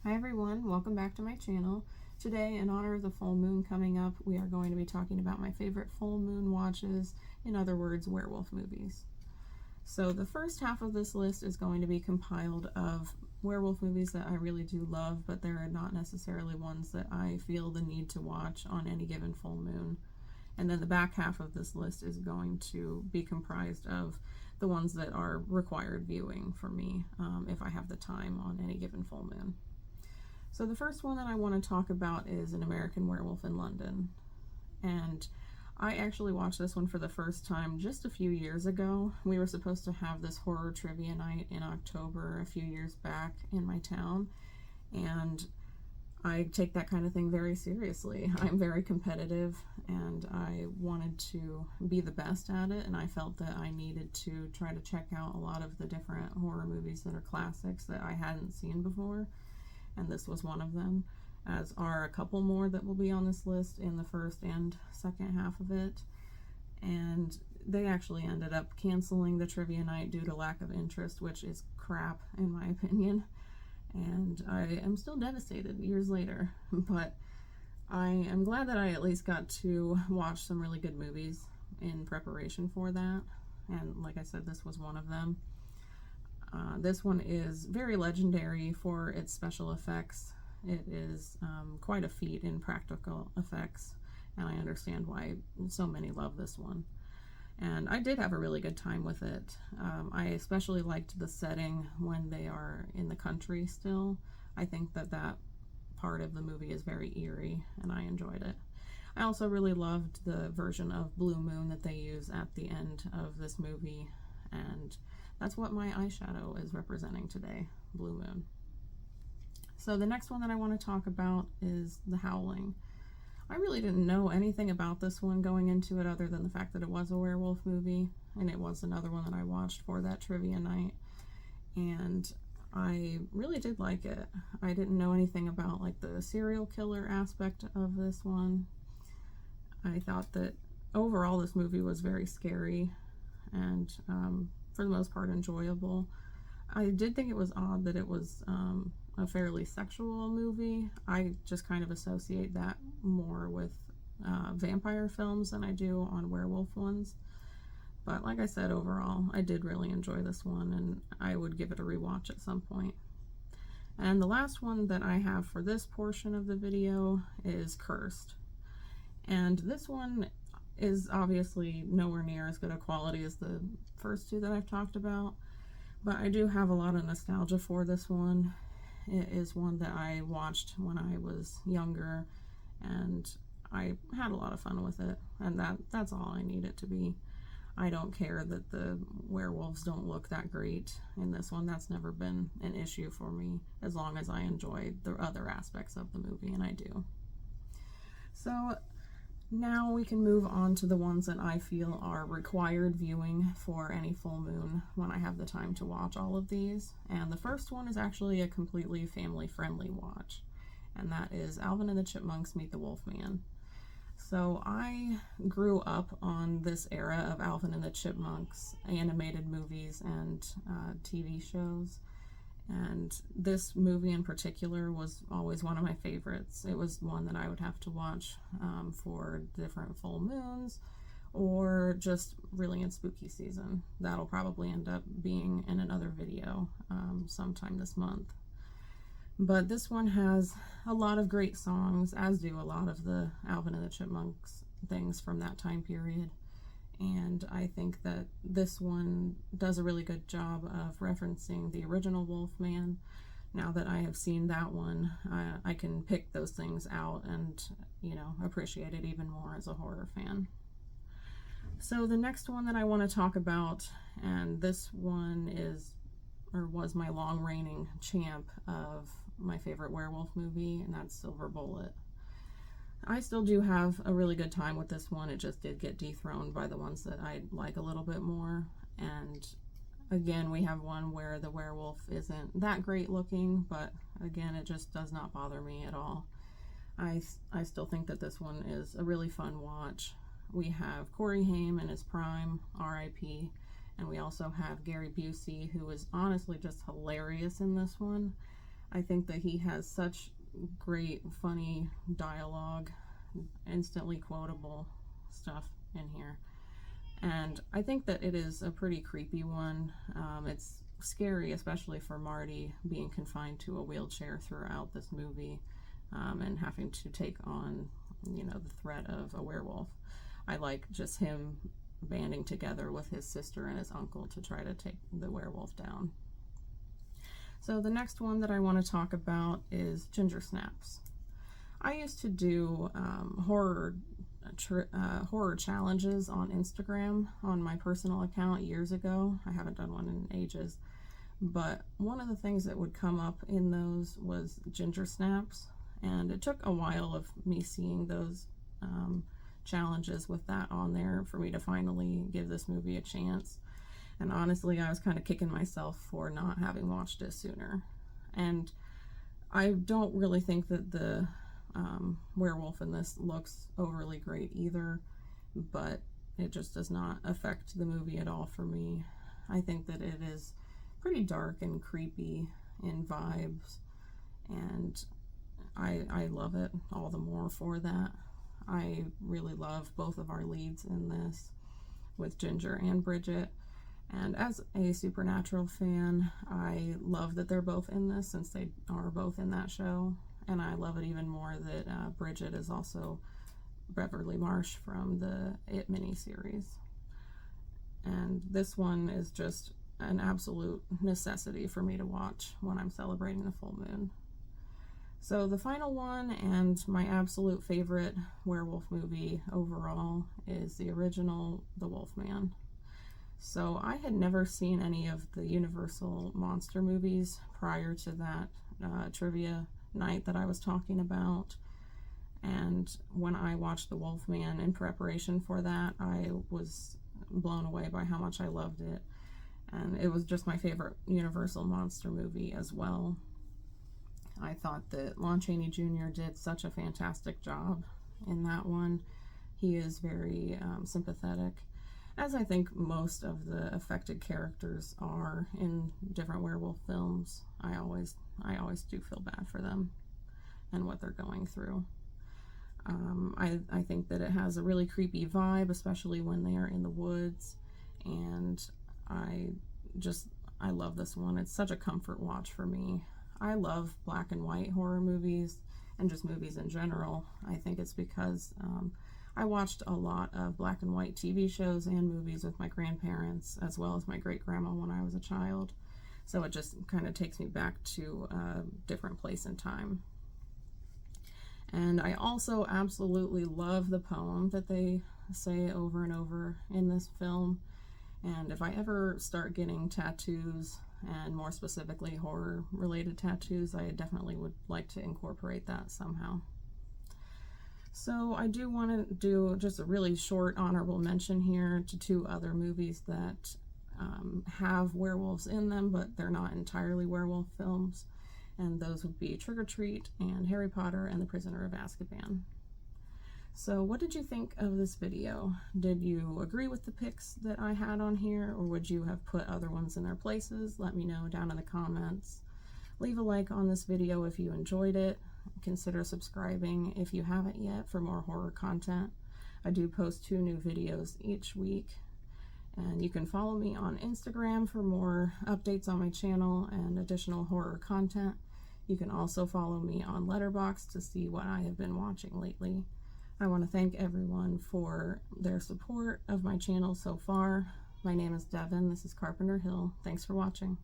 Hi everyone, welcome back to my channel. Today, in honor of the full moon coming up, we are going to be talking about my favorite full moon watches, in other words, werewolf movies. So the first half of this list is going to be compiled of werewolf movies that I really do love, but they're not necessarily ones that I feel the need to watch on any given full moon. And then the back half of this list is going to be comprised of the ones that are required viewing for me if I have the time on any given full moon. So the first one that I want to talk about is An American Werewolf in London. And I actually watched this one for the first time just a few years ago. We were supposed to have this horror trivia night in October a few years back in my town, and I take that kind of thing very seriously. I'm very competitive and I wanted to be the best at it, and I felt that I needed to try to check out a lot of the different horror movies that are classics that I hadn't seen before, and this was one of them, as are a couple more that will be on this list in the first and second half of it. And they actually ended up canceling the trivia night due to lack of interest, which is crap in my opinion. And I am still devastated years later, but I am glad that I at least got to watch some really good movies in preparation for that. And like I said, this was one of them. This one is very legendary for its special effects. It is quite a feat in practical effects, and I understand why so many love this one. And I did have a really good time with it. I especially liked the setting when they are in the country still. I think that that part of the movie is very eerie, and I enjoyed it. I also really loved the version of Blue Moon that they use at the end of this movie, and that's what my eyeshadow is representing today, Blue Moon. So the next one that I want to talk about is The Howling. I really didn't know anything about this one going into it other than the fact that it was a werewolf movie, and it was another one that I watched for that trivia night, and I really did like it. I didn't know anything about like the serial killer aspect of this one. I thought that overall this movie was very scary and for the most part enjoyable. I did think it was odd that it was a fairly sexual movie. I just kind of associate that more with vampire films than I do on werewolf ones. But like I said, overall, I did really enjoy this one, and I would give it a rewatch at some point. And the last one that I have for this portion of the video is Cursed. And this one is obviously nowhere near as good a quality as the first two that I've talked about, but I do have a lot of nostalgia for this one. It is one that I watched when I was younger, and I had a lot of fun with it, and that's all I need it to be. I don't care that the werewolves don't look that great in this one. That's never been an issue for me, as long as I enjoy the other aspects of the movie, and I do. So now we can move on to the ones that I feel are required viewing for any full moon when I have the time to watch all of these. And the first one is actually a completely family-friendly watch, and that is Alvin and the Chipmunks Meet the Wolfman. So I grew up on this era of Alvin and the Chipmunks animated movies and TV shows. And this movie in particular was always one of my favorites. It was one that I would have to watch for different full moons or just really in spooky season. That'll probably end up being in another video sometime this month. But this one has a lot of great songs, as do a lot of the Alvin and the Chipmunks things from that time period. And I think that this one does a really good job of referencing the original Wolfman. Now that I have seen that one, I can pick those things out and, you know, appreciate it even more as a horror fan. So the next one that I want to talk about, and this one is, or was, my long reigning champ of my favorite werewolf movie, and that's Silver Bullet. I still do have a really good time with this one. It just did get dethroned by the ones that I like a little bit more. And again, we have one where the werewolf isn't that great looking, but again, it just does not bother me at all. I still think that this one is a really fun watch. We have Corey Haim in his prime, R.I.P., and we also have Gary Busey, who is honestly just hilarious in this one. I think that he has such great, funny dialogue, instantly quotable stuff in here. And I think that it is a pretty creepy one. It's scary, especially for Marty being confined to a wheelchair throughout this movie, and having to take on, the threat of a werewolf. I like just him banding together with his sister and his uncle to try to take the werewolf down. So the next one that I want to talk about is Ginger Snaps. I used to do horror challenges on Instagram on my personal account years ago. I haven't done one in ages, but one of the things that would come up in those was ginger snaps, and it took a while of me seeing those challenges with that on there for me to finally give this movie a chance. And honestly, I was kind of kicking myself for not having watched it sooner. And I don't really think that the werewolf in this looks overly great either, but it just does not affect the movie at all for me. I think that it is pretty dark and creepy in vibes, and I love it all the more for that. I really love both of our leads in this, with Ginger and Bridget. And as a Supernatural fan, I love that they're both in this, since they are both in that show. And I love it even more that Bridget is also Beverly Marsh from the It miniseries. And this one is just an absolute necessity for me to watch when I'm celebrating the full moon. So the final one, and my absolute favorite werewolf movie overall, is the original The Wolfman. So I had never seen any of the Universal monster movies prior to that trivia night that I was talking about. And when I watched The Wolfman in preparation for that, I was blown away by how much I loved it. And it was just my favorite Universal monster movie as well. I thought that Lon Chaney Jr. did such a fantastic job in that one. He is very sympathetic, as I think most of the affected characters are in different werewolf films. I always do feel bad for them and what they're going through. I think that it has a really creepy vibe, especially when they are in the woods, and I love this one. It's such a comfort watch for me. I love black and white horror movies, and just movies in general. I think it's because I watched a lot of black and white TV shows and movies with my grandparents, as well as my great-grandma when I was a child. So it just kind of takes me back to a different place in time. And I also absolutely love the poem that they say over and over in this film. And if I ever start getting tattoos, and more specifically horror-related tattoos, I definitely would like to incorporate that somehow. So I do want to do just a really short honorable mention here to two other movies that have werewolves in them, but they're not entirely werewolf films. And those would be Trick or Treat and Harry Potter and the Prisoner of Azkaban. So what did you think of this video? Did you agree with the picks that I had on here, or would you have put other ones in their places? Let me know down in the comments. Leave a like on this video if you enjoyed it. Consider subscribing if you haven't yet for more horror content. I do post 2 new videos each week. And you can follow me on Instagram for more updates on my channel and additional horror content. You can also follow me on Letterboxd to see what I have been watching lately. I want to thank everyone for their support of my channel so far. My name is Devin. This is Carpenter Hill. Thanks for watching.